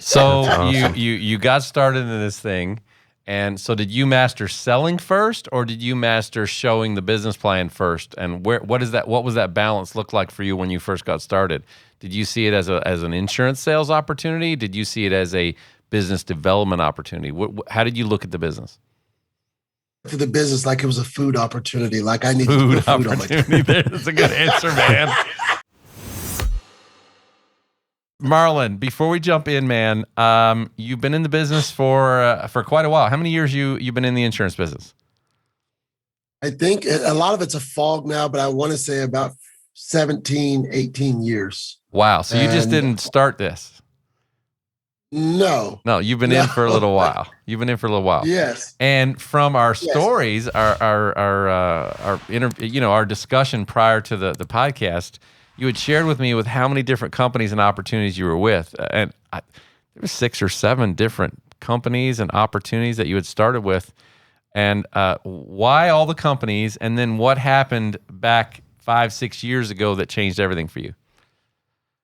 So awesome. you got started in this thing, and so did you master selling first, or did you master showing the business plan first? And what was that balance look like for you when you first got started? Did you see it as an insurance sales opportunity? Did you see it as a business development opportunity? How did you look at the business? To the business like it was a food opportunity. Like I need food to put food opportunity. on my table. That's a good answer, man. Marlin, before we jump in, man, you've been in the business for quite a while. How many years you've been in the insurance business? I think a lot of it's a fog now, but I want to say about 17, 18 years. Wow. So you just didn't start this? No. No, you've been in for a little while. You've been in for a little while. Yes. And from our stories, our discussion prior to the podcast, you had shared with me with how many different companies and opportunities you were with. And there were 6 or 7 different companies and opportunities that you had started with. And why all the companies? And then what happened back 5-6 years ago that changed everything for you?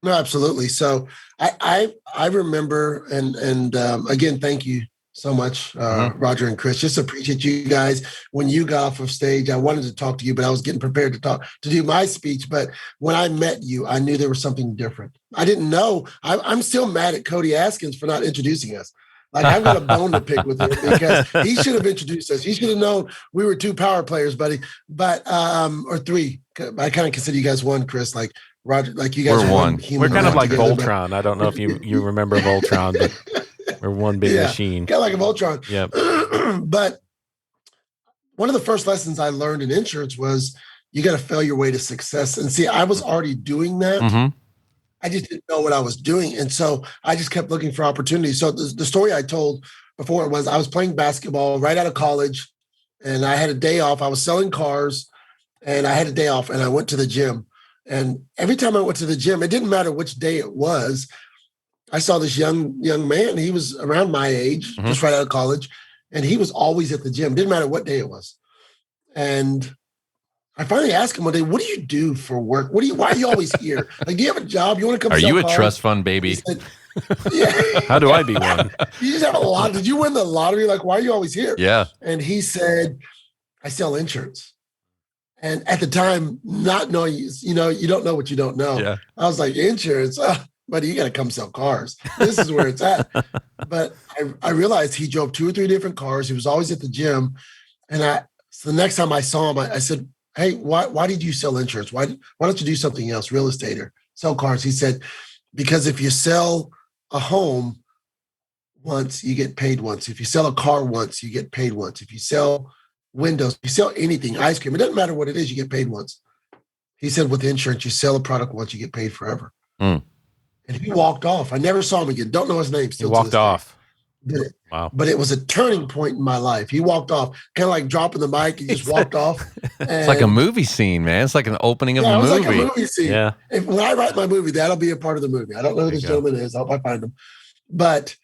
No, absolutely. So I remember, and again, thank you so much, Roger and Chris. Just appreciate you guys. When you got off of stage, I wanted to talk to you, but I was getting prepared to do my speech. But when I met you, I knew there was something different. I didn't know. I'm still mad at Cody Askins for not introducing us. Like I've got a bone to pick with him because he should have introduced us. He should have known we were 2 power players, buddy. But or 3. I kind of consider you guys 1, Chris. Like Roger, like you guys are one. We're kind of like Voltron. I don't know if you remember Voltron, but we're one big machine. Kind of like a Voltron. Yeah. But one of the first lessons I learned in insurance was you got to fail your way to success. And see, I was already doing that. Mm-hmm. I just didn't know what I was doing. And so I just kept looking for opportunities. So the story I told before was I was playing basketball right out of college and I had a day off. I was selling cars and I had a day off and I went to the gym. And every time I went to the gym, it didn't matter which day it was. I saw this young man. He was around my age, just right out of college. And he was always at the gym. Didn't matter what day it was. And I finally asked him one day, what do you do for work? Why are you always here? Like, do you have a job? You want to come? Are you a trust fund baby? Said, yeah. How do I be one? You just have a lot. Did you win the lottery? Like, why are you always here? Yeah. And he said, I sell insurance. And at the time, not knowing, you don't know what you don't know. Yeah. I was like, insurance? Buddy, you got to come sell cars. This is where it's at. But I realized he drove 2 or 3 different cars. He was always at the gym. And so the next time I saw him, I said, hey, why did you sell insurance? Why don't you do something else, real estate or sell cars? He said, because if you sell a home once, you get paid once. If you sell a car once, you get paid once. If you sell windows, if you sell anything, ice cream, it doesn't matter what it is, you get paid once. He said with insurance, you sell a product once, you get paid forever. And he walked off. I never saw him again. Don't know his name. He walked off. Wow. But it was a turning point in my life. He walked off, kind of like dropping the mic. He just walked off. It's like a movie scene, man. It's like an opening of a movie. Like a movie scene. Yeah. When I write my movie, that'll be a part of the movie. I don't know who this gentleman is. I hope I find him. But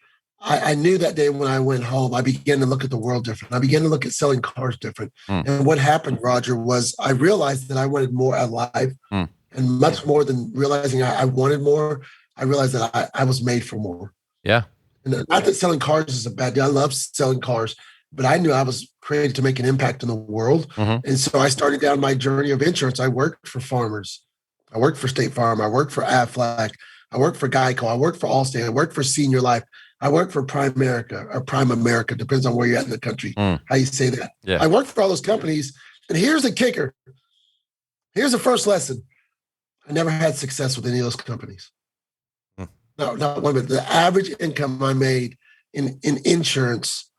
I knew that day when I went home, I began to look at the world different. I began to look at selling cars different. And what happened, Roger, was I realized that I wanted more out of life. And much more than realizing I wanted more, I realized that I was made for more. Yeah. And not that selling cars is a bad deal. I love selling cars, but I knew I was created to make an impact in the world. And so I started down my journey of insurance. I worked for farmers. I worked for State Farm. I worked for Aflac. I worked for Geico. I worked for Allstate. I worked for Senior Life. I worked for Prime America, depends on where you're at in the country, how you say that. Yeah. I worked for all those companies. And here's the kicker. Here's the first lesson. I never had success with any of those companies. No, not one bit. The average income I made in insurance,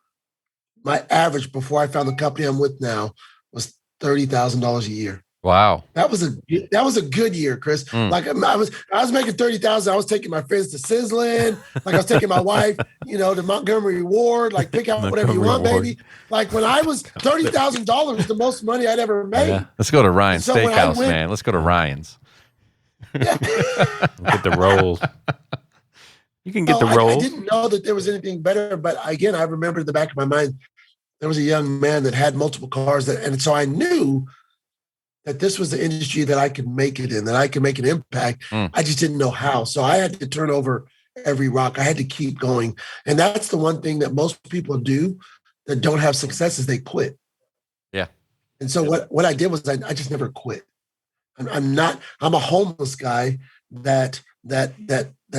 my average before I found the company I'm with now was $30,000 a year. Wow. That was a good year, Chris. Like I was making $30,000. I was taking my friends to Sizzling. Like I was taking my wife, to Montgomery Ward. Like pick out whatever you want, baby. Like when I was $30,000 was the most money I'd ever made. Yeah. Let's go to Ryan's Steakhouse, man. Let's go to Ryan's. Yeah. Get the rolls. You can get the rolls. I didn't know that there was anything better, but again, I remember in the back of my mind, there was a young man that had multiple cars, and so I knew that this was the industry that I could make it in, that I could make an impact. I just didn't know how. So I had to turn over every rock. I had to keep going. And that's the one thing that most people do that don't have success is they quit. Yeah. And so what I did was I just never quit. I'm a homeless guy that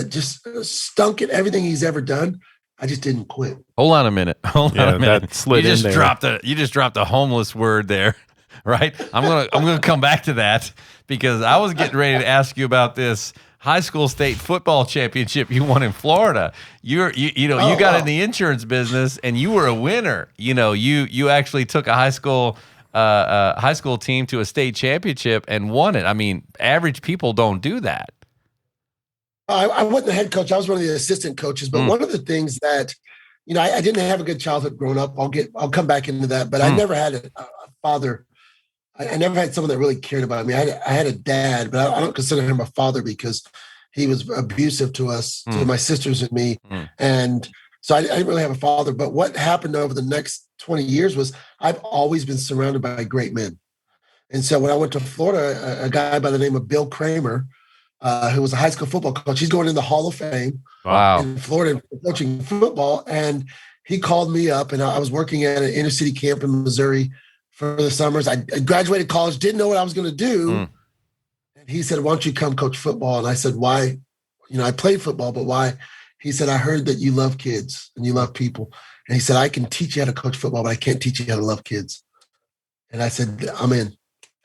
just stunk at everything he's ever done. I just didn't quit. Hold on a minute. Hold on a minute. That slid you in just there. you just dropped a homeless word there, right? I'm gonna come back to that because I was getting ready to ask you about this high school state football championship you won in Florida. You got in the insurance business and you were a winner. You actually took a high school team to a state championship and won it. I mean, average people don't do that. I wasn't the head coach. I was one of the assistant coaches. But one of the things that, I didn't have a good childhood growing up. I'll come back into that. But I never had a father. I never had someone that really cared about me. I had a dad, but I don't consider him a father because he was abusive to us, to my sisters and me. And so I didn't really have a father. But what happened over the next 20 years was I've always been surrounded by great men. And so when I went to Florida, a guy by the name of Bill Kramer, who was a high school football coach, he's going in the Hall of Fame in Florida coaching football. And he called me up, and I was working at an inner city camp in Missouri for the summers. I graduated college, didn't know what I was going to do. And he said, "Why don't you come coach football?" And I said, "Why? I played football, but why?" He said, "I heard that you love kids and you love people." And he said, "I can teach you how to coach football, but I can't teach you how to love kids." And I said, "I'm in."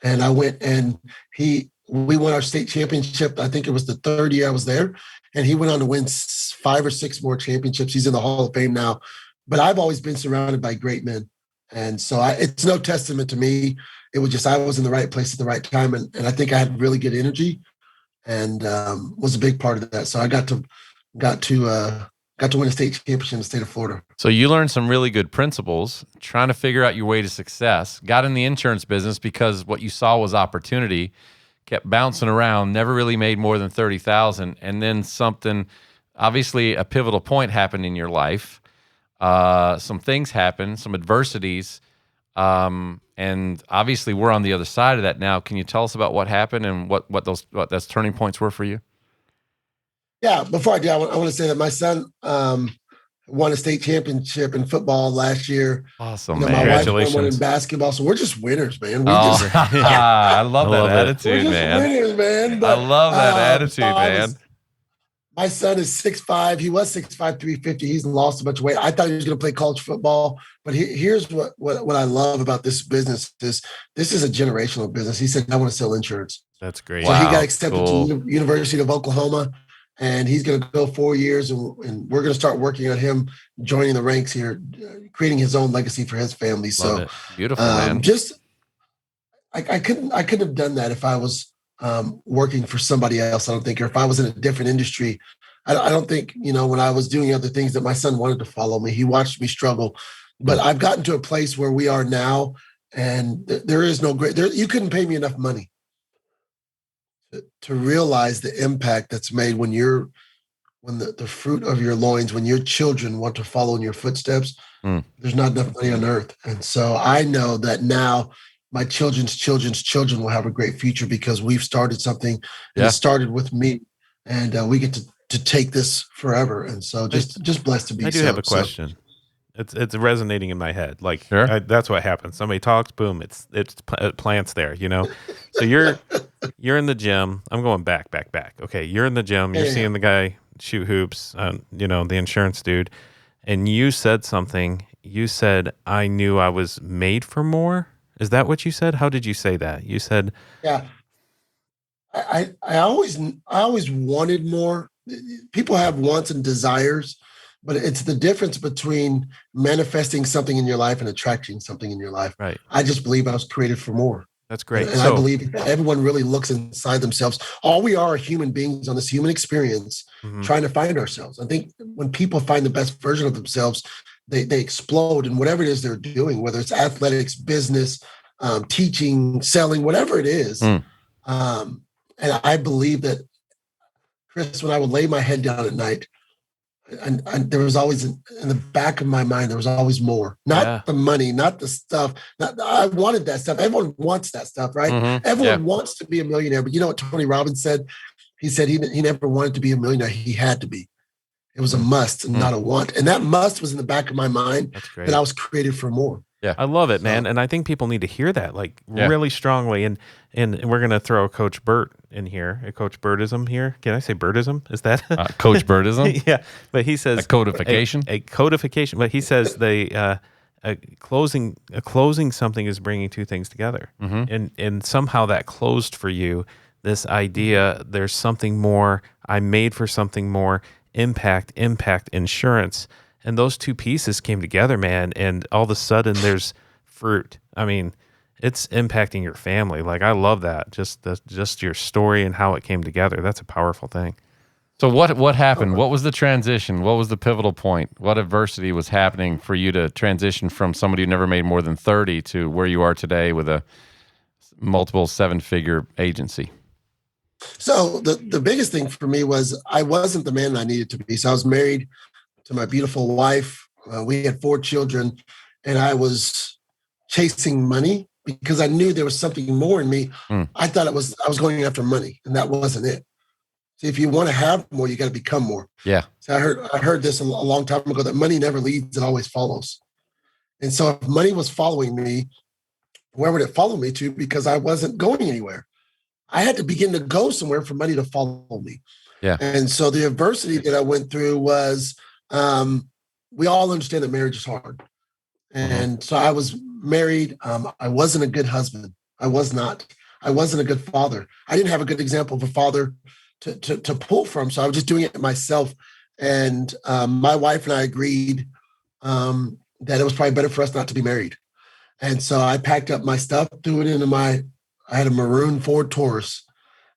And I went, and we won our state championship. I think it was the third year I was there. And he went on to win 5 or 6 more championships. He's in the Hall of Fame now. But I've always been surrounded by great men. And so it's no testament to me. It was just I was in the right place at the right time. And I think I had really good energy and was a big part of that. So I got to win a state championship in the state of Florida. So you learned some really good principles, trying to figure out your way to success, got in the insurance business because what you saw was opportunity, kept bouncing around, never really made more than 30,000. And then obviously a pivotal point happened in your life. Some things happened, some adversities. And obviously we're on the other side of that now. Can you tell us about what happened and what those turning points were for you? Yeah, before I do, I want to say that my son won a state championship in football last year. Awesome, man. My wife won in basketball, so we're just winners, man. I love that attitude, man. Winners, man. But, I love that attitude, man. My son is 6'5". He was 6'5", 350. He's lost a bunch of weight. I thought he was going to play college football, but here's what I love about this business is this is a generational business. He said, "I want to sell insurance." That's great. So he got accepted to the University of Oklahoma. And he's going to go 4 years, and we're going to start working on him joining the ranks here, creating his own legacy for his family. Love it. Beautiful, man. I couldn't have done that if I was working for somebody else. I don't think, or if I was in a different industry. I don't think, when I was doing other things that my son wanted to follow me. He watched me struggle, but I've gotten to a place where we are now, and there is no you couldn't pay me enough money to realize the impact that's made when the fruit of your loins, when your children want to follow in your footsteps. There's not enough money on earth. And so I know that now my children's children will have a great future because we've started something and it started with me, and we get to take this forever. And so just blessed to be. I do have a question. It's resonating in my head. Like that's what happens. Somebody talks, boom, it plants there, So you're in the gym. I'm going back. Okay, you're in the gym. You're seeing the guy shoot hoops. The insurance dude, and you said something. You said, "I knew I was made for more." Is that what you said? How did you say that? You said, "Yeah." I always wanted more. People have wants and desires, but it's the difference between manifesting something in your life and attracting something in your life. Right. I just believe I was created for more. That's great. And I believe everyone really looks inside themselves. All we are human beings on this human experience trying to find ourselves. I think when people find the best version of themselves, they explode in whatever it is they're doing, whether it's athletics, business, teaching, selling, whatever it is. And I believe that, Chris, when I would lay my head down at night, and there was always in the back of my mind, there was always more, not the money, not the stuff. I wanted that stuff. Everyone wants that stuff, right? Everyone wants to be a millionaire. But you know what Tony Robbins said? He said he never wanted to be a millionaire. He had to be. It was a must and not a want. And that must was in the back of my mind. That's great. That I was created for more. Yeah. I love it, man. And I think people need to hear that really strongly. And we're going to throw Coach Burt in here, a Coach Burtism here. Can I say Burtism? Is that Coach Burtism? Yeah. But he says a codification. A codification. But he says closing something is bringing two things together. And somehow that closed for you this idea there's something more, I'm made for something more, impact, insurance. And those two pieces came together, man, and all of a sudden there's fruit. I mean, it's impacting your family. Like, I love that. Just your story and how it came together. That's a powerful thing. So what happened? What was the transition? What was the pivotal point? What adversity was happening for you to transition from somebody who never made more than 30 to where you are today with a multiple 7-figure agency? So the biggest thing for me was I wasn't the man I needed to be. So I was married to my beautiful wife. We had 4 children, and I was chasing money because I knew there was something more in me. I thought I was going after money, and that wasn't it. See, if you want to have more, you got to become more. Yeah. So I heard this a long time ago, that money never leads, it always follows. And so if money was following me, where would it follow me to? Because I wasn't going anywhere. I had to begin to go somewhere for money to follow me. Yeah. And so the adversity that I went through was, we all understand that marriage is hard. And so I was married. I wasn't a good husband. I was not. I wasn't a good father. I didn't have a good example of a father to pull from. So I was just doing it myself. And my wife and I agreed that it was probably better for us not to be married. And so I packed up my stuff, threw it into I had a maroon Ford Taurus,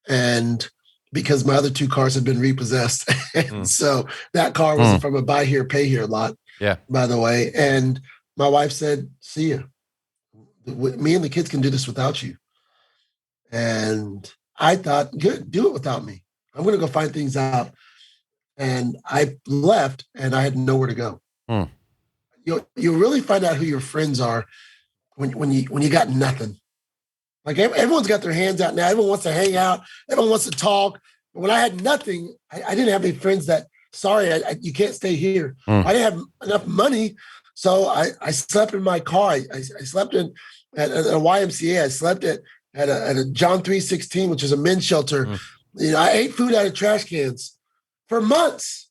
and because my other 2 cars had been repossessed. And so that car was from a buy here, pay here lot, by the way. And my wife said, see ya. Me and the kids can do this without you. And I thought, good, do it without me. I'm going to go find things out. And I left, and I had nowhere to go. You really find out who your friends are when you got nothing. Like, everyone's got their hands out now. Everyone wants to hang out. Everyone wants to talk. But when I had nothing, I didn't have any friends that, sorry, you can't stay here. I didn't have enough money. So I slept in my car. I slept at a YMCA. I slept at a John 3:16, which is a men's shelter. I ate food out of trash cans for months.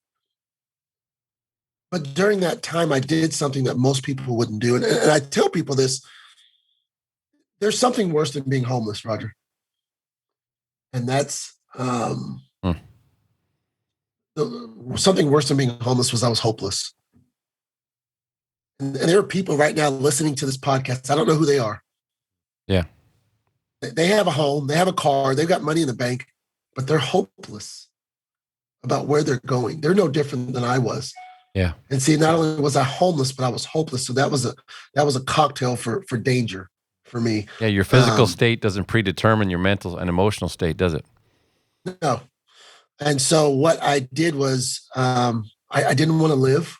But during that time, I did something that most people wouldn't do. And I tell people this. There's something worse than being homeless, Roger. And that's something worse than being homeless was I was hopeless. And there are people right now listening to this podcast. I don't know who they are. Yeah. They have a home, they have a car, they've got money in the bank, but they're hopeless about where they're going. They're no different than I was. Yeah. And see, not only was I homeless, but I was hopeless. So that was a cocktail for danger for me. Yeah, your physical state doesn't predetermine your mental and emotional state, does it? No. And so what I did was I didn't want to live.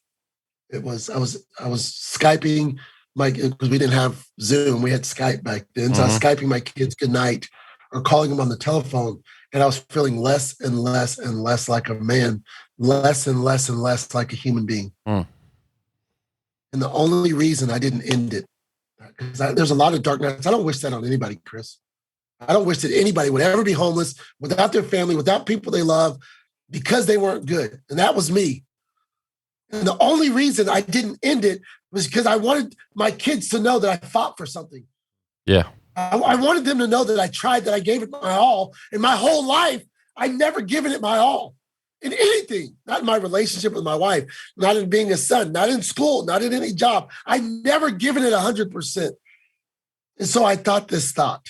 I was Skyping because we didn't have Zoom. We had Skype back then. So I was Skyping my kids goodnight or calling them on the telephone. And I was feeling less and less and less like a man, less and less and less like a human being. And the only reason I didn't end it, because there's a lot of dark nights. I don't wish that on anybody, Chris. I don't wish that anybody would ever be homeless without their family, without people they love, because they weren't good. And that was me. And the only reason I didn't end it was because I wanted my kids to know that I fought for something. Yeah. I wanted them to know that I tried, that I gave it my all. In my whole life, I never given it my all in anything, not in my relationship with my wife, not in being a son, not in school, not in any job. I never given it 100%. And so I thought this thought.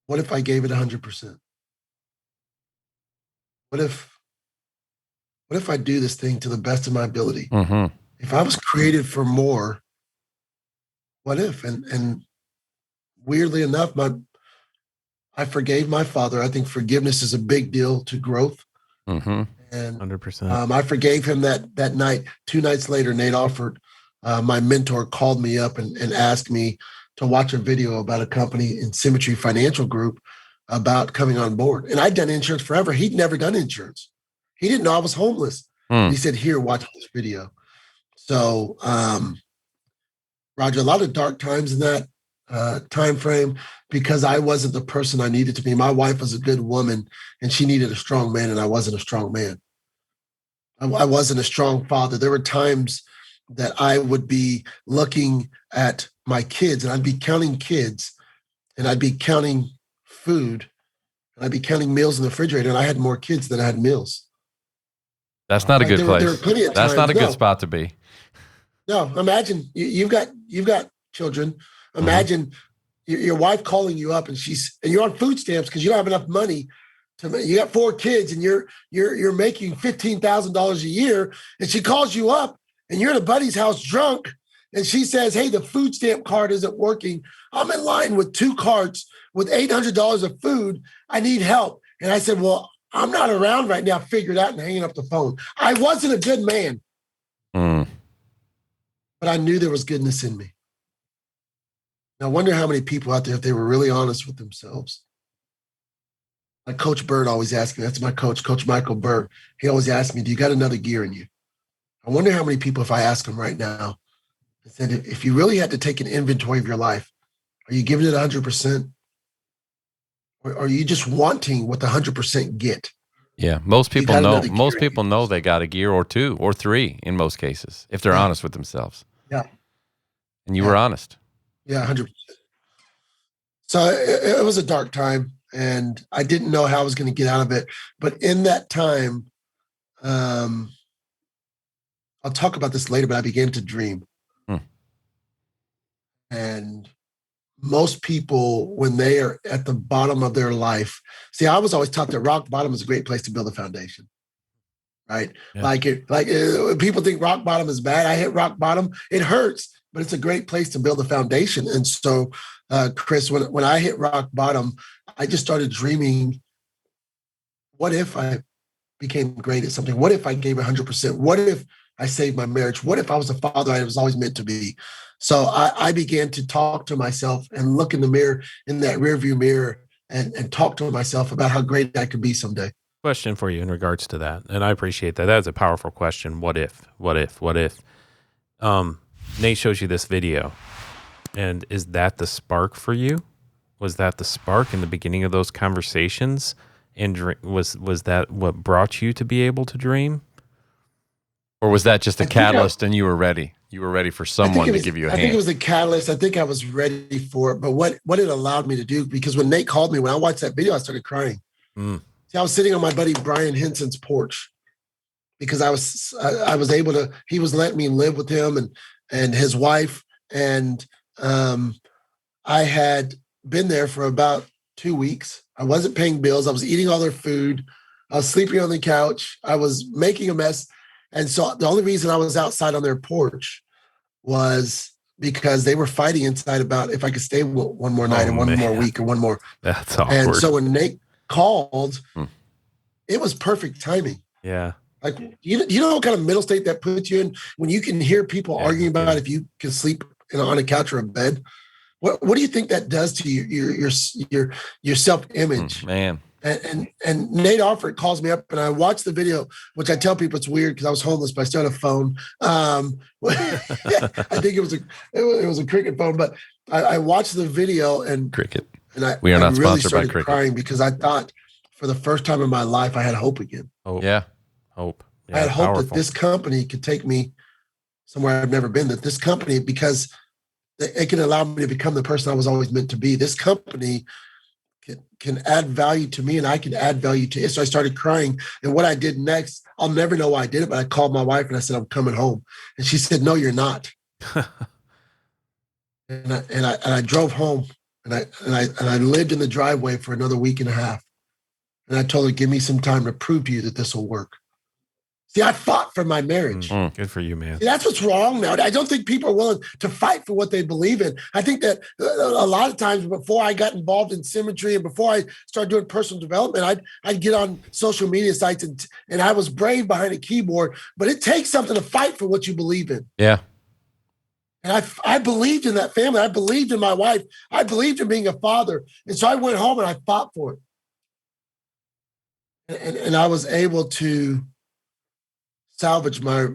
What if I gave it 100%? What if I do this thing to the best of my ability? If I was created for more, what if? And weirdly enough, I forgave my father. I think forgiveness is a big deal to growth. And 100%. I forgave him that night. 2 nights later, Nate Auffort, my mentor, called me up and asked me to watch a video about a company in Symmetry Financial Group about coming on board. And I'd done insurance forever. He'd never done insurance. He didn't know I was homeless. And he said, here, watch this video. So, Roger, a lot of dark times in that time frame because I wasn't the person I needed to be. My wife was a good woman and she needed a strong man, and I wasn't a strong man. I wasn't a strong father. There were times that I would be looking at my kids and I'd be counting kids and I'd be counting food and I'd be counting meals in the refrigerator, and I had more kids than I had meals. That's not a good place. There were plenty of That's times, not a good spot to be. No, imagine you've got children. Imagine your wife calling you up and you're on food stamps because you don't have enough money. You got 4 kids and you're making $15,000 a year, and she calls you up and you're at a buddy's house drunk, and she says, hey, the food stamp card isn't working. I'm in line with 2 carts with $800 of food. I need help. And I said, well, I'm not around right now. Figure it out, and hanging up the phone. I wasn't a good man, but I knew there was goodness in me. Now, I wonder how many people out there, if they were really honest with themselves. Like Coach Bird always asked me, that's my coach, Coach Michael Bird. He always asked me, do you got another gear in you? I wonder how many people, if I ask them right now, I said, if you really had to take an inventory of your life, are you giving it 100%? Or are you just wanting what the 100% get? Yeah, most people know. Most people know they got a gear or 2 or 3 in most cases, if they're honest with themselves. Yeah. And you were honest. Yeah, 100%. So it was a dark time, and I didn't know how I was going to get out of it. But in that time, I'll talk about this later, but I began to dream. And most people, when they are at the bottom of their life, see, I was always taught that rock bottom is a great place to build a foundation, right? Yeah. People think rock bottom is bad. I hit rock bottom. It hurts, but it's a great place to build a foundation. And so, Chris, when I hit rock bottom, I just started dreaming, what if I became great at something? What if I gave 100%? What if I saved my marriage? What if I was the father I was always meant to be? So I began to talk to myself and look in the mirror, in that rearview mirror, and talk to myself about how great I could be someday. Question for you in regards to that, and I appreciate that. That is a powerful question. What if? What if? What if? Nate shows you this video, and is that the spark for you? Was that the spark in the beginning of those conversations? And was that what brought you to be able to dream? Or was that just a catalyst and you were ready? You were ready for someone to give you a hand. I think it was a catalyst. I think I was ready for it. But what it allowed me to do, because when Nate called me, when I watched that video, I started crying. See, I was sitting on my buddy Brian Henson's porch because I was able to, he was letting me live with him and his wife. And I had been there for about 2 weeks. I wasn't paying bills. I was eating all their food. I was sleeping on the couch. I was making a mess. And so the only reason I was outside on their porch was because they were fighting inside about if I could stay one more night and one more week or one more. That's awkward. And so when Nate called, it was perfect timing. Yeah. Like, you know what kind of mental state that puts you in when you can hear people arguing about if you can sleep on a couch or a bed? What do you think that does to your self-image? Man. And Nate Auffort calls me up, and I watch the video, which I tell people it's weird because I was homeless, but I still had a phone. I think it was a Cricket phone, but I watched the video and Cricket. And we are not I really sponsored by Cricket. Crying because I thought for the first time in my life I had hope again. Hope. Yeah, hope. Yeah, I had hope that this company could take me somewhere I've never been. That this company, because it can allow me to become the person I was always meant to be. This company can add value to me, and I can add value to it. So I started crying. And what I did next, I'll never know why I did it, but I called my wife and I said, I'm coming home. And she said, no, you're not. and I drove home, and I lived in the driveway for another week and a half. And I told her, give me some time to prove to you that this will work. See, I fought for my marriage. Good for you, man. See, that's what's wrong now. I don't think people are willing to fight for what they believe in. I think that a lot of times before I got involved in symmetry and before I started doing personal development, I'd get on social media sites and I was brave behind a keyboard, but it takes something to fight for what you believe in. Yeah. And I believed in that family. I believed in my wife. I believed in being a father. And so I went home and I fought for it. and I was able to salvage my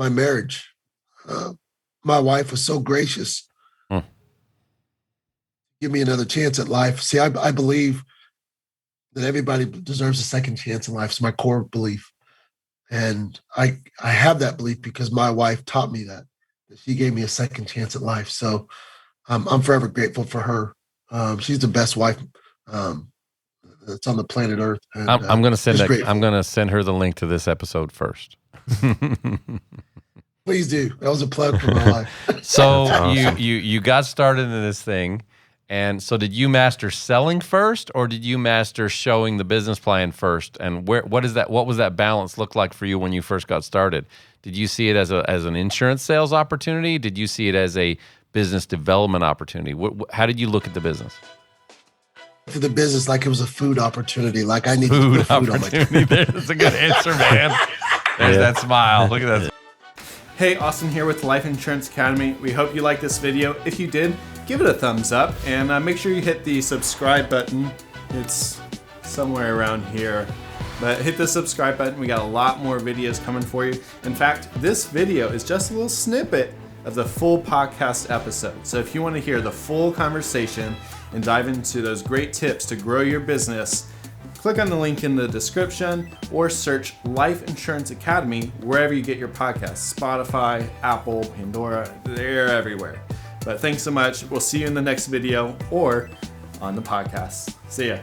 marriage. My wife was so gracious. Give me another chance at life. See, I believe that everybody deserves a second chance in life. It's my core belief. And I have that belief because my wife taught me that she gave me a second chance at life. So I'm forever grateful for her. She's the best wife that's on the planet Earth. And, I'm going to send her the link to this episode first. Please do. That was a plug for my life. So awesome. you got started in this thing. And so did you master selling first, or did you master showing the business plan first? And what was that balance look like for you when you first got started? Did you see it as an insurance sales opportunity? Did you see it as a business development opportunity? How did you look at the business? To the business like it was a food opportunity. Like I need food opportunity. That's a good answer, man. There's that smile. Look at that. Hey, Austin here with Life Insurance Academy. We hope you liked this video. If you did, give it a thumbs up and make sure you hit the subscribe button. It's somewhere around here, but hit the subscribe button. We got a lot more videos coming for you. In fact, this video is just a little snippet of the full podcast episode. So if you want to hear the full conversation and dive into those great tips to grow your business, click on the link in the description or search Life Insurance Academy wherever you get your podcasts. Spotify, Apple, Pandora, they're everywhere. But thanks so much. We'll see you in the next video or on the podcast. See ya.